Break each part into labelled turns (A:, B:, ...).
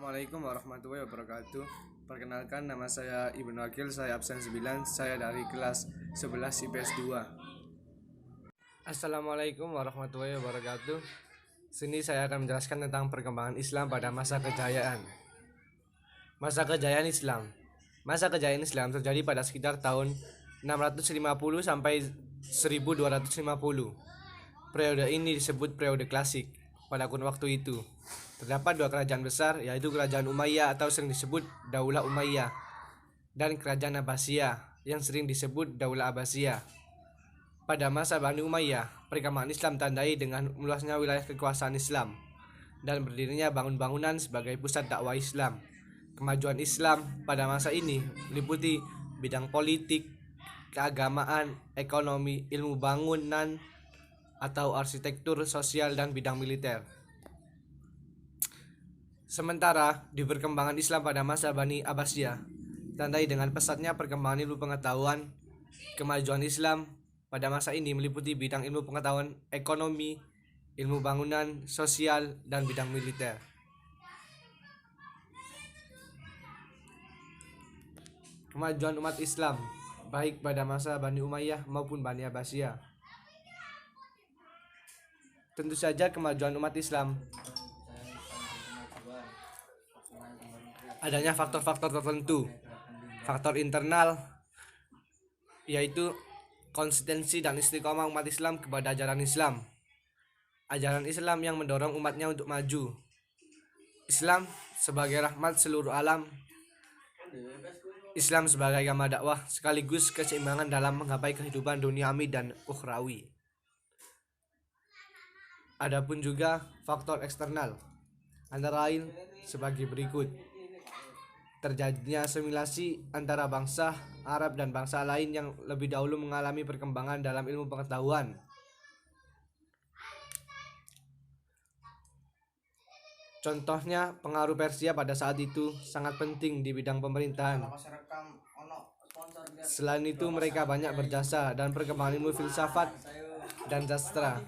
A: Assalamualaikum warahmatullahi wabarakatuh. Perkenalkan, nama saya Ibnu Akil, saya absen 9, saya dari kelas 11 IPS 2. Assalamualaikum warahmatullahi wabarakatuh. Sini saya akan menjelaskan tentang perkembangan Islam pada masa kejayaan. Masa kejayaan Islam. Masa kejayaan Islam terjadi pada sekitar tahun 650 sampai 1250. Periode ini disebut periode klasik pada kurun waktu itu. Terdapat dua kerajaan besar, yaitu Kerajaan Umayyah atau sering disebut Daulah Umayyah, dan Kerajaan Abbasiyah yang sering disebut Daulah Abbasiyah. Pada masa Bani Umayyah, perkembangan Islam tandai dengan meluasnya wilayah kekuasaan Islam dan berdirinya bangunan-bangunan sebagai pusat dakwah Islam. Kemajuan Islam pada masa ini meliputi bidang politik, keagamaan, ekonomi, ilmu bangunan atau arsitektur, sosial, dan bidang militer. Sementara di perkembangan Islam pada masa Bani Abbasiyah tandai dengan pesatnya perkembangan ilmu pengetahuan. Kemajuan Islam pada masa ini meliputi bidang ilmu pengetahuan, ekonomi, ilmu bangunan, sosial, dan bidang militer. Kemajuan umat Islam baik pada masa Bani Umayyah maupun Bani Abbasiyah. Tentu saja kemajuan umat Islam adanya faktor-faktor tertentu. Faktor internal yaitu konsistensi dan istiqomah umat Islam kepada ajaran Islam. Ajaran Islam yang mendorong umatnya untuk maju. Islam sebagai rahmat seluruh alam. Islam sebagai agama dakwah sekaligus keseimbangan dalam menggapai kehidupan duniawi dan ukhrawi. Adapun juga faktor eksternal antara lain sebagai berikut: terjadinya asimilasi antara bangsa Arab dan bangsa lain yang lebih dahulu mengalami perkembangan dalam ilmu pengetahuan. Contohnya, pengaruh Persia pada saat itu sangat penting di bidang pemerintahan. Selain itu, mereka banyak berjasa dan perkembangan ilmu filsafat dan sastra.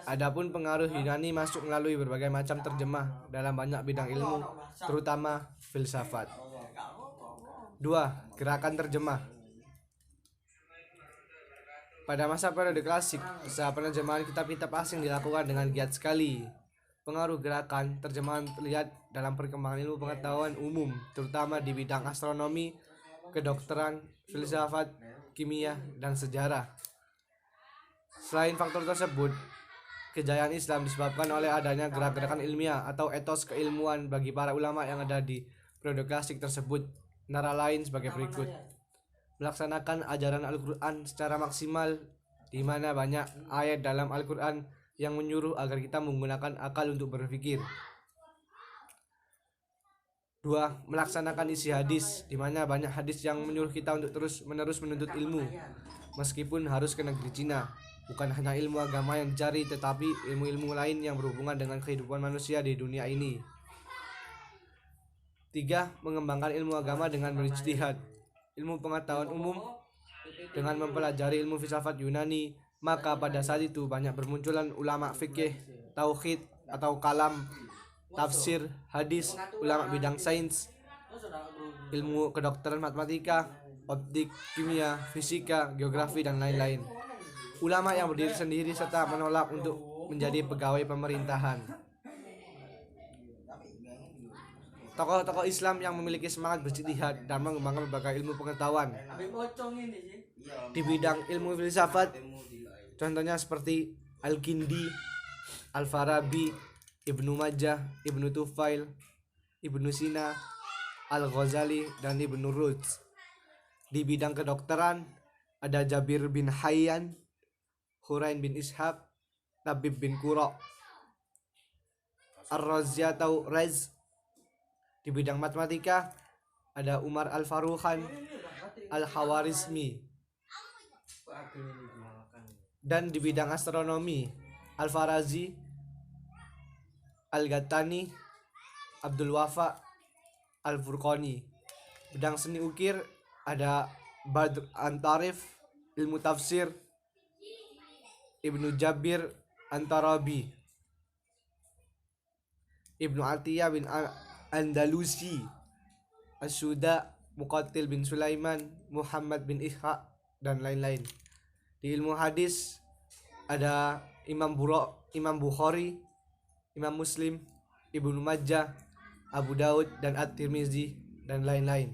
A: Adapun pengaruh Yunani masuk melalui berbagai macam terjemah dalam banyak bidang ilmu, terutama filsafat. 2. Gerakan terjemah. Pada masa periode klasik, usaha penerjemahan kitab-kitab asing dilakukan dengan giat sekali. Pengaruh gerakan terjemahan terlihat dalam perkembangan ilmu pengetahuan umum, terutama di bidang astronomi, kedokteran, filsafat, kimia, dan sejarah. Selain faktor tersebut, kejayaan Islam disebabkan oleh adanya gerak-gerakan ilmiah atau etos keilmuan bagi para ulama yang ada di periode klasik tersebut. Antara lain sebagai berikut: melaksanakan ajaran Al-Quran secara maksimal, di mana banyak ayat dalam Al-Quran yang menyuruh agar kita menggunakan akal untuk berpikir. 2. Melaksanakan isi hadis, di mana banyak hadis yang menyuruh kita untuk terus-menerus menuntut ilmu, meskipun harus ke negeri Cina. Bukan hanya ilmu agama yang dicari, tetapi ilmu-ilmu lain yang berhubungan dengan kehidupan manusia di dunia ini. 3. Mengembangkan ilmu agama dengan berijtihad. Ilmu pengetahuan umum dengan mempelajari ilmu filsafat Yunani, maka pada saat itu banyak bermunculan ulama fikih, tauhid atau kalam, tafsir, hadis, ulama bidang sains, ilmu kedokteran, matematika, optik, kimia, fisika, geografi, dan lain-lain. Ulama yang berdiri sendiri serta menolak untuk menjadi pegawai pemerintahan. Tokoh-tokoh Islam yang memiliki semangat berijtihad dan mengembangkan berbagai ilmu pengetahuan di bidang ilmu filsafat, contohnya seperti Al-Kindi, Al-Farabi, Ibnu Majah, Ibnu Tufail, Ibnu Sina, Al-Ghazali, dan Ibnu Rushd. Di bidang kedokteran ada Jabir bin Hayyan, Hurain bin Ishaq, Tabib bin Qura, Ar-Razi atau Rez. Di bidang matematika ada Umar Al-Faruqan, Al-Khawarizmi. Dan di bidang astronomi Al-Farazi, Al-Ghattani, Abdul Wafa, Al-Furqani. Bidang seni ukir ada Badr An-Tarif, ilmu tafsir Ibnu Jabir An-Tarabi, Ibnu Atiyah bin Andalusi, As-Suda, Muqatil bin Sulaiman, Muhammad bin Ishaq, dan lain-lain. Di ilmu hadis ada Imam Bukhari, Imam Muslim, Ibnu Majah, Abu Daud, dan At-Tirmizi, dan lain-lain.